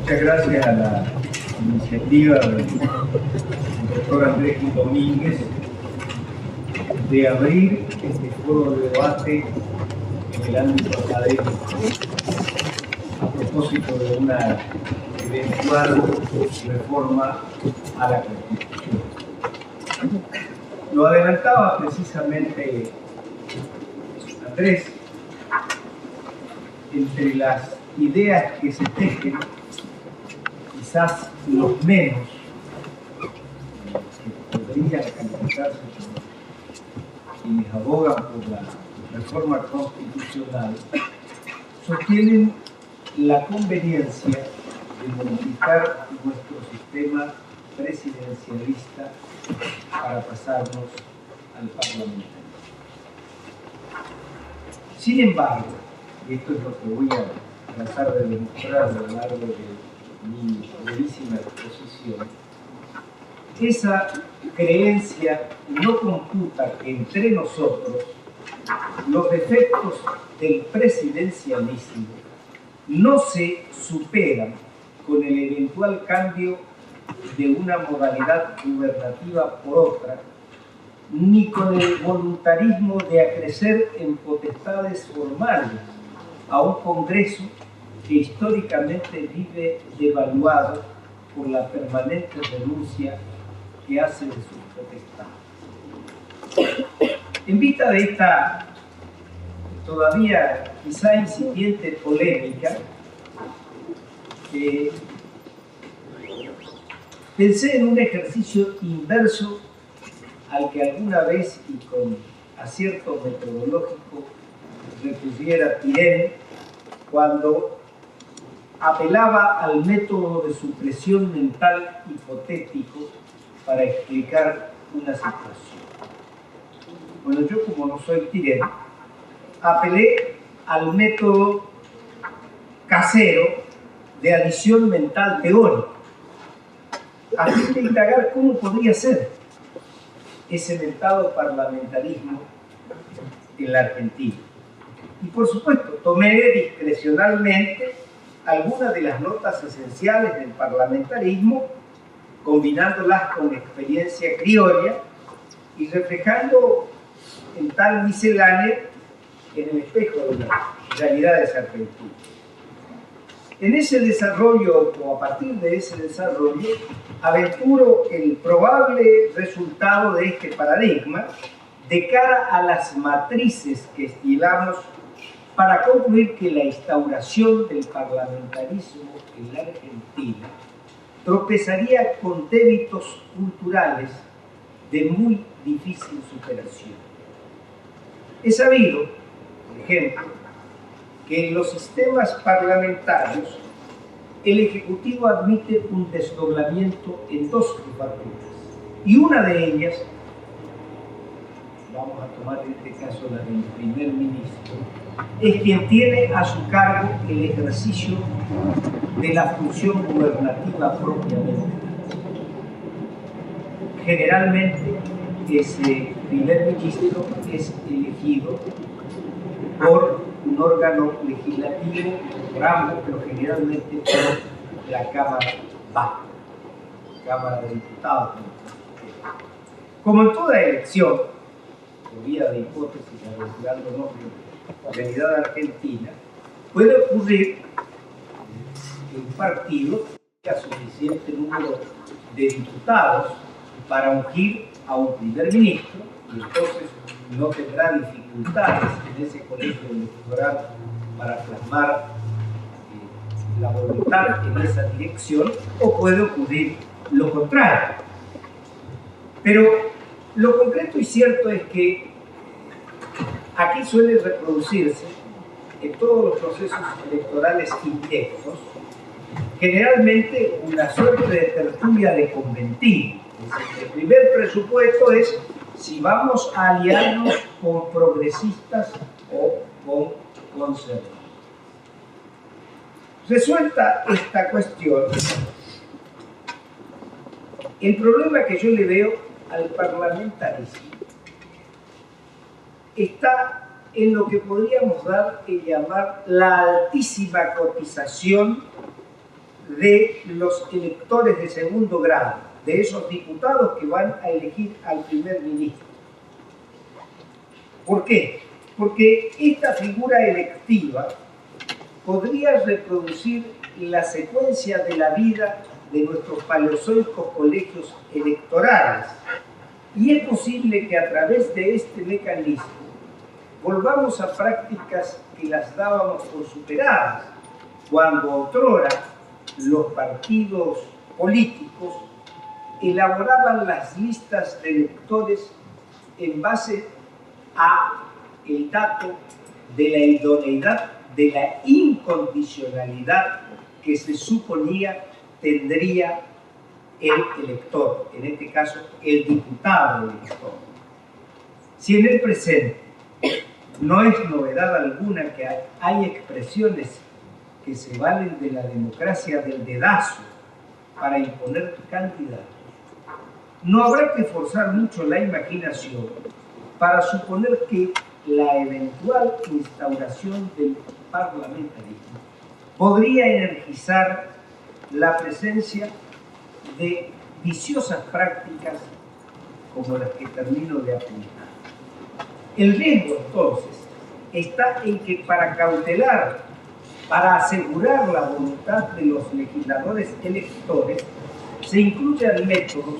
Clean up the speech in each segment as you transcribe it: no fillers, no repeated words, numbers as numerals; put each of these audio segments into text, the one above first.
Muchas gracias a la iniciativa del doctor Andrés Gil Domínguez de abrir este foro de debate en el ámbito académico a propósito de una eventual reforma a la Constitución. Lo adelantaba precisamente Andrés. Entre las ideas que se tejen, quizás los menos que podrían calificarse como quienes abogan por la reforma constitucional, sostienen la conveniencia de modificar nuestro sistema presidencialista para pasarnos al parlamentarismo. Sin embargo, y esto es lo que voy a tratar de demostrar a lo largo de mi brevísima exposición, esa creencia no computa que entre nosotros los defectos del presidencialismo no se superan con el eventual cambio de una modalidad gubernativa por otra, ni con el voluntarismo de acrecer en potestades formales a un Congreso que históricamente vive devaluado por la permanente renuncia que hace de sus potestades. En vista de esta todavía quizá incipiente polémica, pensé en un ejercicio inverso al que alguna vez y con acierto metodológico repusiera Pirén cuando apelaba al método de supresión mental hipotético para explicar una situación. Bueno, yo como no soy Pirén, apelé al método casero de adición mental teórica, a fin de indagar cómo podría ser ese mentado parlamentarismo en la Argentina. Y por supuesto, tomé discrecionalmente algunas de las notas esenciales del parlamentarismo, combinándolas con experiencia criolla y reflejando en tal miscelánea en el espejo de las realidades argentinas. En ese desarrollo, o a partir de ese desarrollo, aventuro el probable resultado de este paradigma de cara a las matrices que estilamos para concluir que la instauración del parlamentarismo en la Argentina tropezaría con débitos culturales de muy difícil superación. Es sabido, por ejemplo, que en los sistemas parlamentarios el Ejecutivo admite un desdoblamiento en dos jefaturas, y una de ellas, vamos a tomar en este caso la del primer ministro, es quien tiene a su cargo el ejercicio de la función gubernativa propiamente. Generalmente, ese primer ministro es elegido por un órgano legislativo, por ambos, pero generalmente por la Cámara Baja, Cámara de Diputados. Como en toda elección, por vía de hipótesis, arriesgándonos la realidad argentina, puede ocurrir que un partido tenga suficiente número de diputados para ungir a un primer ministro, y entonces no tendrá dificultades en ese colegio electoral para plasmar la voluntad en esa dirección, o puede ocurrir lo contrario. Pero lo concreto y cierto es que aquí suele reproducirse en todos los procesos electorales indirectos generalmente una suerte de tertulia de conventillo. El primer presupuesto es si vamos a aliarnos con progresistas o con conservadores. Resuelta esta cuestión, el problema que yo le veo al parlamentarismo está en lo que podríamos dar y llamar la altísima cotización de los electores de segundo grado, de esos diputados que van a elegir al primer ministro. ¿Por qué? Porque esta figura electiva podría reproducir la secuencia de la vida de nuestros paleozoicos colegios electorales, y es posible que a través de este mecanismo volvamos a prácticas que las dábamos por superadas, cuando otrora los partidos políticos elaboraban las listas de electores en base a el dato de la idoneidad, de la incondicionalidad que se suponía tendría el elector, en este caso el diputado elector. Si en el presente no es novedad alguna que hay expresiones que se valen de la democracia del dedazo para imponer candidatos, no habrá que forzar mucho la imaginación para suponer que la eventual instauración del parlamentarismo podría energizar la presencia de viciosas prácticas como las que termino de apuntar. El riesgo, entonces, está en que para cautelar, para asegurar la voluntad de los legisladores electores, se incluyan métodos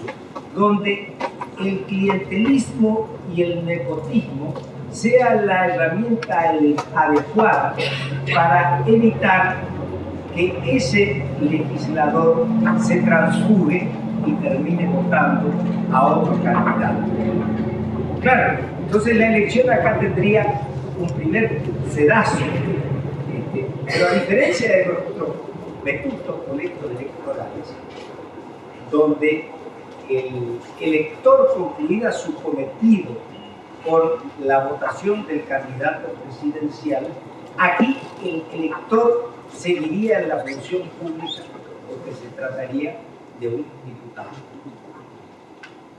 donde el clientelismo y el nepotismo sea la herramienta adecuada para evitar que ese legislador se transfugue y termine votando a otro candidato. Claro, entonces la elección acá tendría un primer sedazo, pero a diferencia de nuestros vetustos colegios electorales, donde el elector concluida su cometido con la votación del candidato presidencial, aquí el elector seguiría en la función pública porque se trataría de un diputado.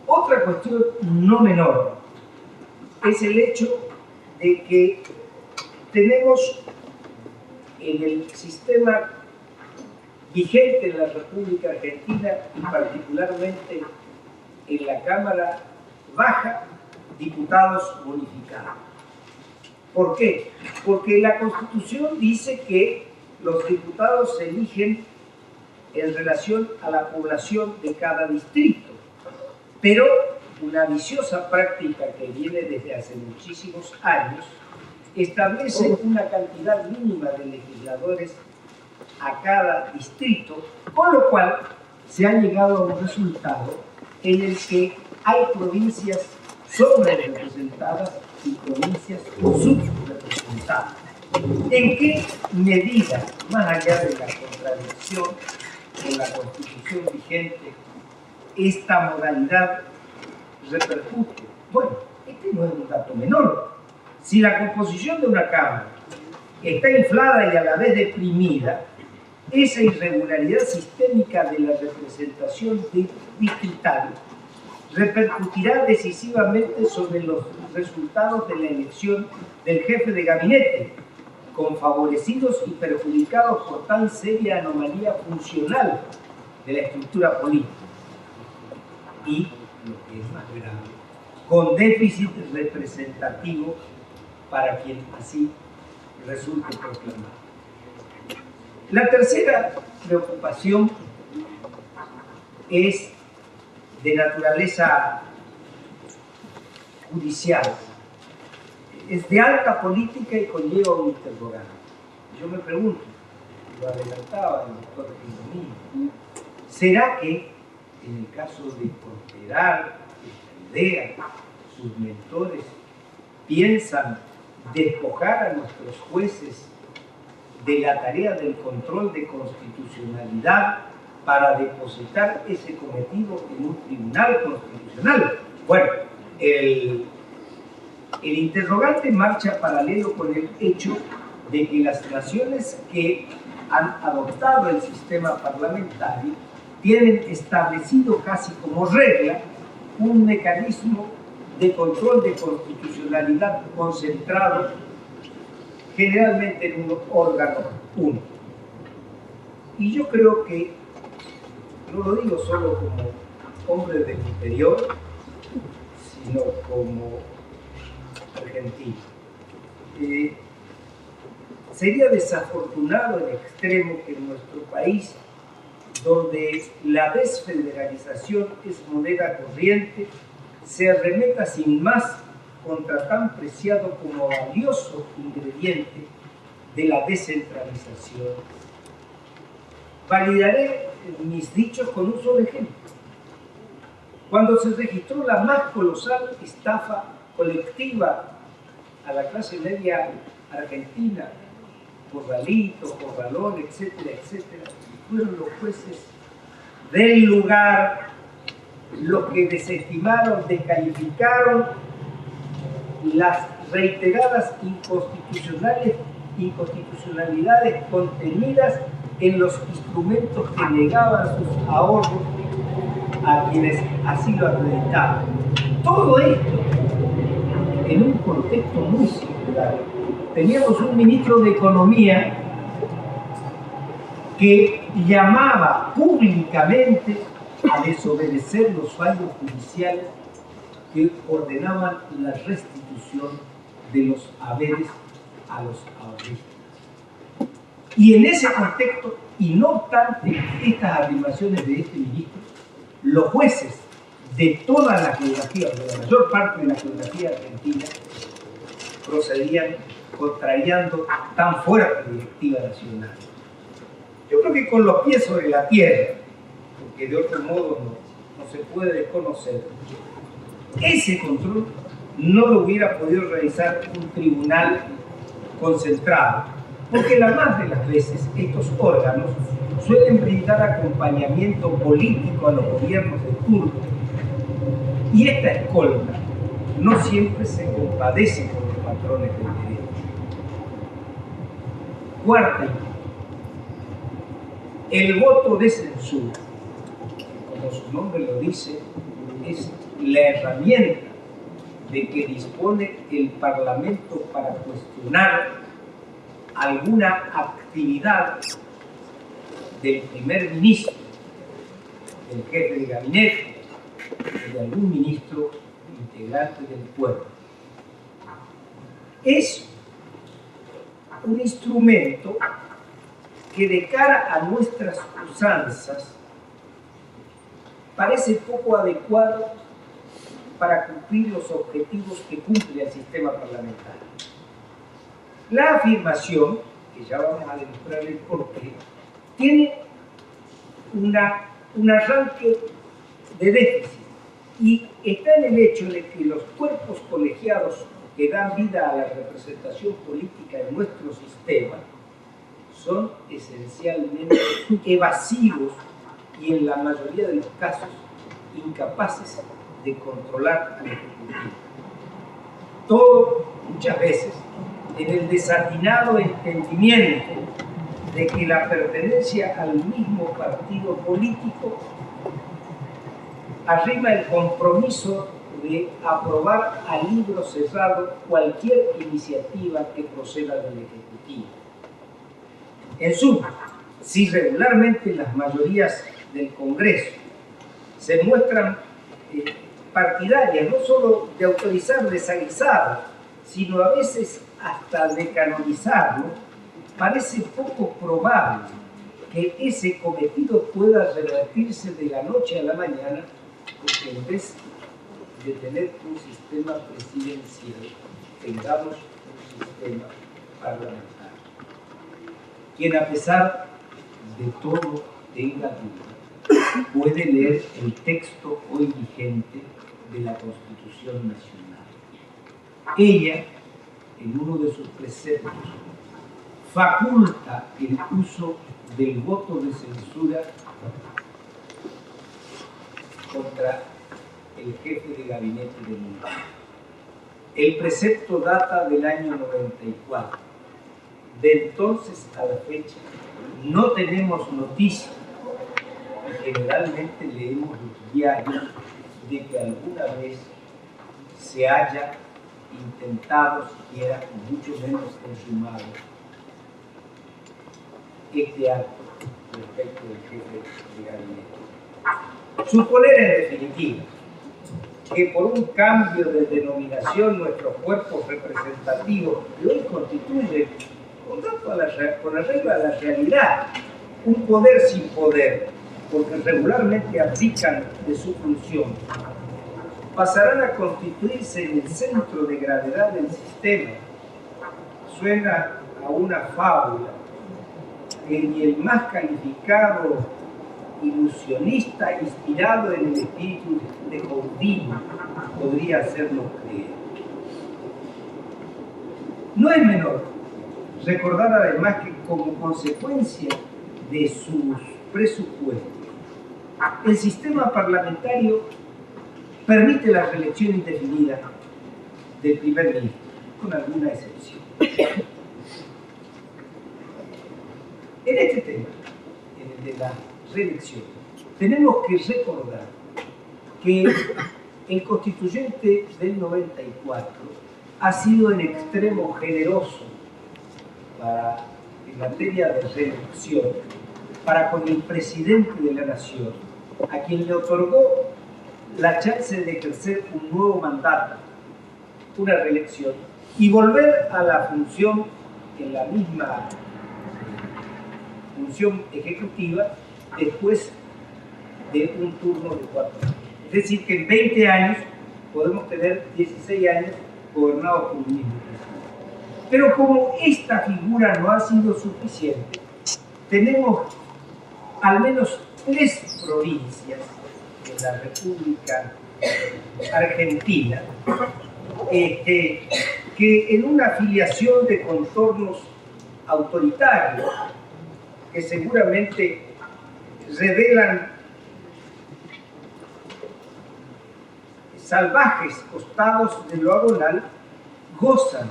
Otra cuestión no menor es el hecho de que tenemos en el sistema vigente en la República Argentina y particularmente en la Cámara Baja, diputados bonificados. ¿Por qué? Porque la Constitución dice que los diputados se eligen en relación a la población de cada distrito, pero una viciosa práctica que viene desde hace muchísimos años establece una cantidad mínima de legisladores a cada distrito, con lo cual se ha llegado a un resultado en el que hay provincias sobrerepresentadas y provincias subrepresentadas. ¿En qué medida, más allá de la contradicción con la Constitución vigente, esta modalidad repercute? Bueno, este no es un dato menor. Si la composición de una Cámara está inflada y a la vez deprimida, esa irregularidad sistémica de la representación distrital repercutirá decisivamente sobre los resultados de la elección del jefe de gabinete, con favorecidos y perjudicados por tan seria anomalía funcional de la estructura política. Y, lo que es más grave, con déficit representativo para quien así resulte proclamado. La tercera preocupación es de naturaleza judicial, es de alta política y conlleva un interrogante. Yo me pregunto, lo adelantaba el doctor Pindonini, ¿será que en el caso de prosperar esta idea, sus mentores piensan despojar a nuestros jueces de la tarea del control de constitucionalidad para depositar ese cometido en un tribunal constitucional? Bueno, el interrogante marcha paralelo con el hecho de que las naciones que han adoptado el sistema parlamentario tienen establecido casi como regla un mecanismo de control de constitucionalidad concentrado generalmente en un órgano único. Y yo creo que, no lo digo solo como hombre del interior, sino como argentino. Sería desafortunado en extremo que en nuestro país, donde la desfederalización es moneda corriente, se arremeta sin más contra tan preciado como valioso ingrediente de la descentralización. Validaré mis dichos con un solo ejemplo. Cuando se registró la más colosal estafa colectiva a la clase media argentina, Corralito, Corralón, etcétera, etcétera, fueron los jueces del lugar los que desestimaron, descalificaron las reiteradas inconstitucionalidades contenidas en los instrumentos que negaban sus ahorros a quienes así lo acreditaban. Todo esto en un contexto muy singular. Teníamos un ministro de Economía que llamaba públicamente a desobedecer los fallos judiciales que ordenaban la restitución de los haberes a los ahorristas. Y en ese contexto, y no obstante estas afirmaciones de este ministro, los jueces de toda la geografía, de la mayor parte de la geografía argentina, procedían contrariando tan fuerte directiva nacional. Yo creo que con los pies sobre la tierra, porque de otro modo no se puede desconocer, ese control no lo hubiera podido realizar un tribunal concentrado, porque la más de las veces estos órganos suelen brindar acompañamiento político a los gobiernos de turno, y esta escolta no siempre se compadece con los patrones del derecho. Cuarta, el voto de censura, como su nombre lo dice, es la herramienta de que dispone el Parlamento para cuestionar alguna actividad del primer ministro, del jefe de gabinete, de algún ministro integrante del pueblo. Es un instrumento que de cara a nuestras usanzas parece poco adecuado para cumplir los objetivos que cumple el sistema parlamentario. La afirmación, que ya vamos a demostrar el porqué, tiene un arranque de déficit, y está en el hecho de que los cuerpos colegiados que dan vida a la representación política en nuestro sistema son esencialmente evasivos y en la mayoría de los casos incapaces de controlar al Ejecutivo. Todo, muchas veces, en el desatinado entendimiento de que la pertenencia al mismo partido político arrima el compromiso de aprobar a libro cerrado cualquier iniciativa que proceda del Ejecutivo. En suma, si regularmente las mayorías del Congreso se muestran partidarias no solo de autorizar desaguisado, sino a veces hasta de canonizarlo, parece poco probable que ese cometido pueda revertirse de la noche a la mañana, porque en vez de tener un sistema presidencial, tengamos un sistema parlamentario. Quien a pesar de todo tenga duda, puede leer el texto hoy vigente de la Constitución Nacional. Ella, en uno de sus preceptos, faculta el uso del voto de censura contra el jefe de gabinete de Mundo. El precepto data del año 94. De entonces a la fecha no tenemos noticia, y generalmente leemos los diarios, de que alguna vez se haya intentado, siquiera mucho menos consumado, este acto. respecto del jefe de gabinete. Suponer, en definitiva, que por un cambio de denominación nuestros cuerpos representativos que hoy constituyen, con arreglo a la realidad, un poder sin poder, porque regularmente abdican de su función, pasarán a constituirse en el centro de gravedad del sistema. Suena a una fábula que ni el más calificado ilusionista inspirado en el espíritu de Houdini podría hacernos creer. No es menor recordar además que como consecuencia de sus presupuestos, el sistema parlamentario permite la reelección indefinida del primer ministro, con alguna excepción. En este tema, en el de la reelección, tenemos que recordar que el constituyente del 94 ha sido en extremo generoso en materia de reelección para con el presidente de la nación, a quien le otorgó la chance de ejercer un nuevo mandato, una reelección, y volver a la función, en la misma función ejecutiva, después de un turno de 4 años. Es decir, que en 20 años podemos tener 16 años gobernados por un mismo presidente. Pero como esta figura no ha sido suficiente, tenemos al menos 3 provincias de la República Argentina que en una afiliación de contornos autoritarios que seguramente revelan salvajes costados de lo agonal, gozan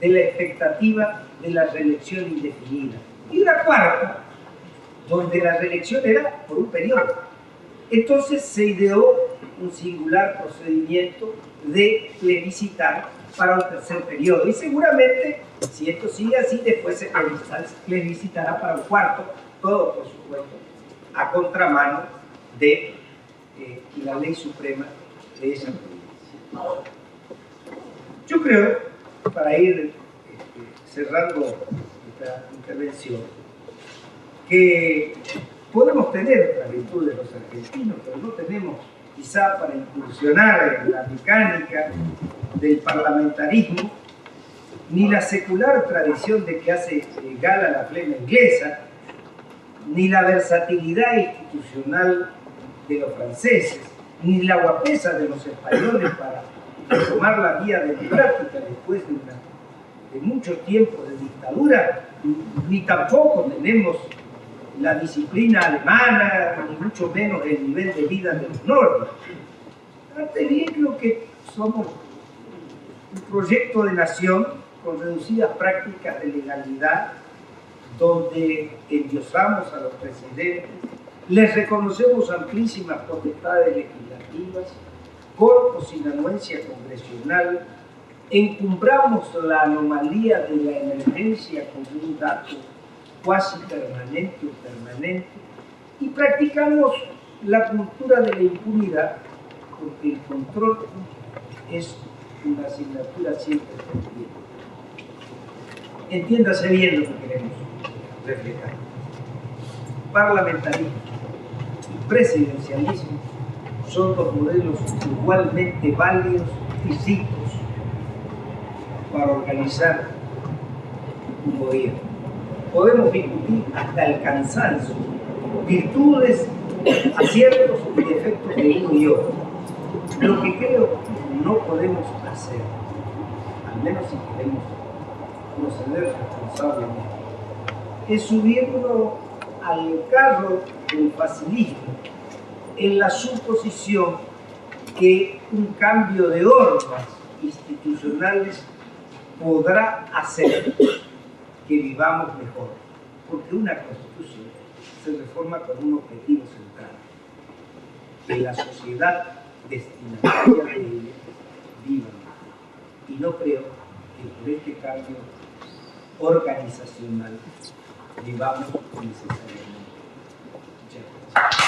de la expectativa de la reelección indefinida. Y una cuarta, donde la reelección era por un periodo. Entonces se ideó un singular procedimiento de plebiscitar para un tercer periodo. Y seguramente, si esto sigue así, después se plebiscitará para un cuarto, todo por supuesto a contramano de la ley suprema de esa provincia. Yo creo, para ir cerrando esta intervención, que podemos tener la virtud de los argentinos, pero no tenemos quizá para incursionar en la mecánica del parlamentarismo, ni la secular tradición de que hace gala la flema inglesa, ni la versatilidad institucional de los franceses, ni la guapesa de los españoles para tomar la vía democrática después de mucho tiempo de dictadura, ni tampoco tenemos la disciplina alemana, ni mucho menos el nivel de vida de los nórdicos. Antes bien, creo que somos un proyecto de nación con reducidas prácticas de legalidad, donde endiosamos a los presidentes, les reconocemos amplísimas potestades legislativas, con o sin anuencia congresional, encumbramos la anomalía de la emergencia como un dato cuasi permanente o permanente, y practicamos la cultura de la impunidad, porque el control es una asignatura siempre pendiente. Entiéndase bien lo que queremos reflejar. Parlamentarismo y presidencialismo son dos modelos igualmente válidos y ricos para organizar un gobierno. Podemos discutir hasta el cansancio virtudes, aciertos y defectos de uno y otro. Lo que creo no podemos hacer, al menos si queremos proceder responsablemente, es subirnos al carro del facilismo en la suposición que un cambio de normas institucionales podrá hacer que vivamos mejor, porque una constitución se reforma con un objetivo central, que la sociedad destinataria de ella viva mejor. Y no creo que por este cambio organizacional vivamos necesariamente. Muchas gracias.